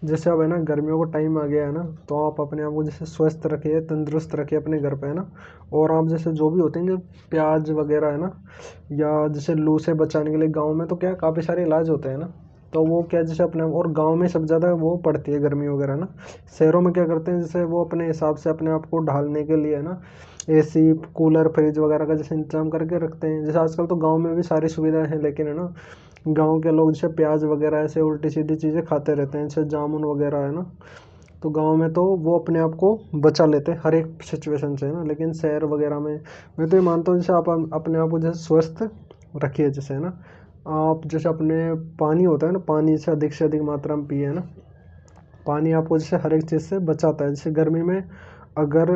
जैसे अब है ना गर्मियों का टाइम आ गया है ना, तो आप अपने आप को जैसे स्वस्थ रखिए, तंदुरुस्त रखिए अपने घर पे है ना। और आप जैसे जो भी होते हैं, जो प्याज वगैरह है ना, या जैसे लू से बचाने के लिए गाँव में तो क्या काफ़ी सारे इलाज होते हैं ना, तो वो क्या जैसे अपने, और गाँव में सब ज़्यादा वो पड़ती है गर्मी वगैरह ना। शहरों में क्या करते हैं, जैसे वो अपने हिसाब से अपने आप को ढालने के लिए ना एसी, कूलर, फ्रिज वगैरह का जैसे इंतजाम करके रखते हैं। जैसे आजकल तो गाँव में भी सारी सुविधाएं हैं, लेकिन है ना गाँव के लोग जैसे प्याज वगैरह ऐसे उल्टी सीधी चीज़ें खाते रहते हैं, जैसे जामुन वगैरह है ना। तो गाँव में तो वो अपने आप को बचा लेते हैं हर एक सिचुएशन से, है ना। लेकिन शहर वगैरह में मैं तो ये मानता हूँ, जैसे आप अपने आप को जैसे स्वस्थ रखिए, जैसे है ना आप जैसे अपने पानी होता है ना, पानी से अधिक मात्रा में पिए, है ना। पानी आपको जैसे हर एक चीज़ से बचाता है। जैसे गर्मी में अगर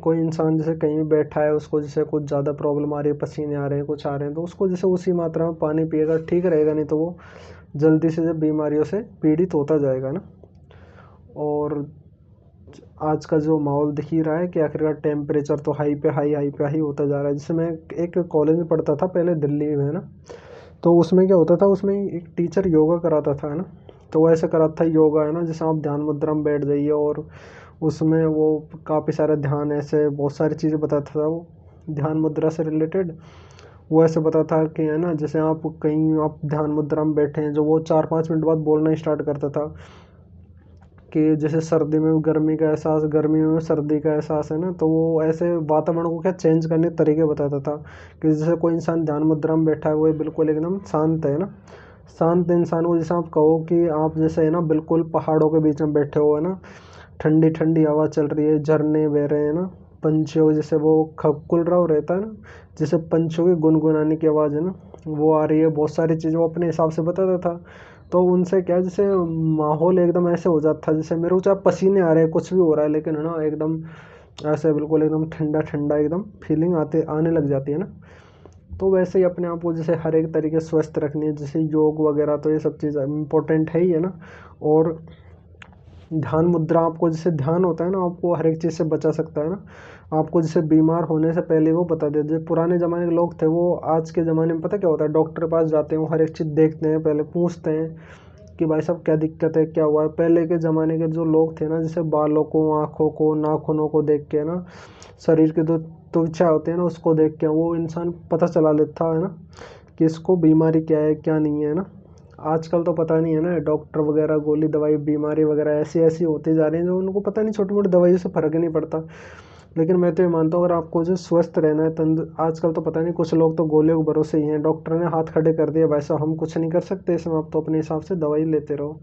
कोई इंसान जैसे कहीं भी बैठा है, उसको जैसे कुछ ज़्यादा प्रॉब्लम आ रही है, पसीने आ रहे हैं, कुछ आ रहे हैं, तो उसको जैसे उसी मात्रा में पानी पिएगा ठीक रहेगा, नहीं तो वो जल्दी से जब बीमारियों से पीड़ित होता जाएगा ना। और आज का जो माहौल दिख ही रहा है कि आखिरकार टेम्परेचर तो हाई पे हाई, हाई पे हाई होता जा रहा है। जैसे मैं एक कॉलेज में पढ़ता था पहले दिल्ली में, है ना। तो उसमें क्या होता था, उसमें एक टीचर योगा कराता था, है ना। तो वो ऐसे कराता था योगा, है ना, जैसे आप ध्यान मुद्रा में बैठ जाइए, और उसमें वो काफ़ी सारा ध्यान, ऐसे बहुत सारी चीज़ें बताता था वो ध्यान मुद्रा से रिलेटेड। वो ऐसे बताता था कि है ना, जैसे आप कहीं आप ध्यान मुद्रा में बैठे हैं, जो वो 4-5 मिनट बाद बोलना स्टार्ट करता था कि जैसे सर्दी में गर्मी का एहसास, गर्मी में सर्दी का एहसास, है ना। तो वो ऐसे वातावरण को क्या चेंज करने के तरीके बताता था कि जैसे कोई इंसान ध्यान मुद्रा में बैठा है, वो बिल्कुल एकदम शांत है ना। शांत इंसान को जैसे आप कहो कि आप जैसे है ना बिल्कुल पहाड़ों के बीच में बैठे हो, है ना, ठंडी ठंडी हवा चल रही है, झरने बह रहे हैं ना, पंछियों जैसे वो कुलरव रहता है ना, जैसे पंछियों की गुनगुनाने की आवाज़ है ना, वो आ रही है। बहुत सारी चीज़ें वो अपने हिसाब से बताता था। तो उनसे क्या जैसे माहौल एकदम ऐसे हो जाता था, जैसे मेरे को चाहे पसीने आ रहे हैं, कुछ भी हो रहा है, लेकिन है ना एकदम ऐसे बिल्कुल एकदम ठंडा ठंडा एकदम फीलिंग आने लग जाती है ना। तो वैसे ही अपने आप को जैसे हर एक तरीके से स्वस्थ रखनी है, जैसे योग वगैरह, तो ये सब चीज़ इम्पोर्टेंट है ही, है ना। और ध्यान मुद्रा आपको जैसे ध्यान होता है ना, आपको हर एक चीज़ से बचा सकता है ना। आपको जैसे बीमार होने से पहले वो बता देते। जो पुराने ज़माने के लोग थे, वो आज के ज़माने में पता क्या होता है, डॉक्टर के पास जाते हैं, वो हर एक चीज़ देखते हैं, पहले पूछते हैं कि भाई साहब क्या दिक्कत है, क्या हुआ है। पहले के ज़माने के जो लोग थे ना, जैसे बालों को, आँखों को, नाखूनों को देख के ना, शरीर के जो त्वचा होते हैं ना, उसको देख के वो इंसान पता चला लेता है ना कि इसको बीमारी क्या है, क्या नहीं है ना। आजकल तो पता नहीं है ना, डॉक्टर वगैरह गोली दवाई, बीमारी वगैरह ऐसी ऐसी होती जा रही है, जो उनको पता नहीं, छोटी मोटी दवाइयों से फ़र्क ही नहीं पड़ता। लेकिन मैं तो ये मानता हूँ, अगर आपको जो स्वस्थ रहना है, आजकल तो पता नहीं, कुछ लोग तो गोलियों के भरोसे ही हैं। डॉक्टर ने हाथ खड़े कर दिए, भाई साहब हम कुछ नहीं कर सकते इसमें, आप तो अपने हिसाब से दवाई लेते रहो।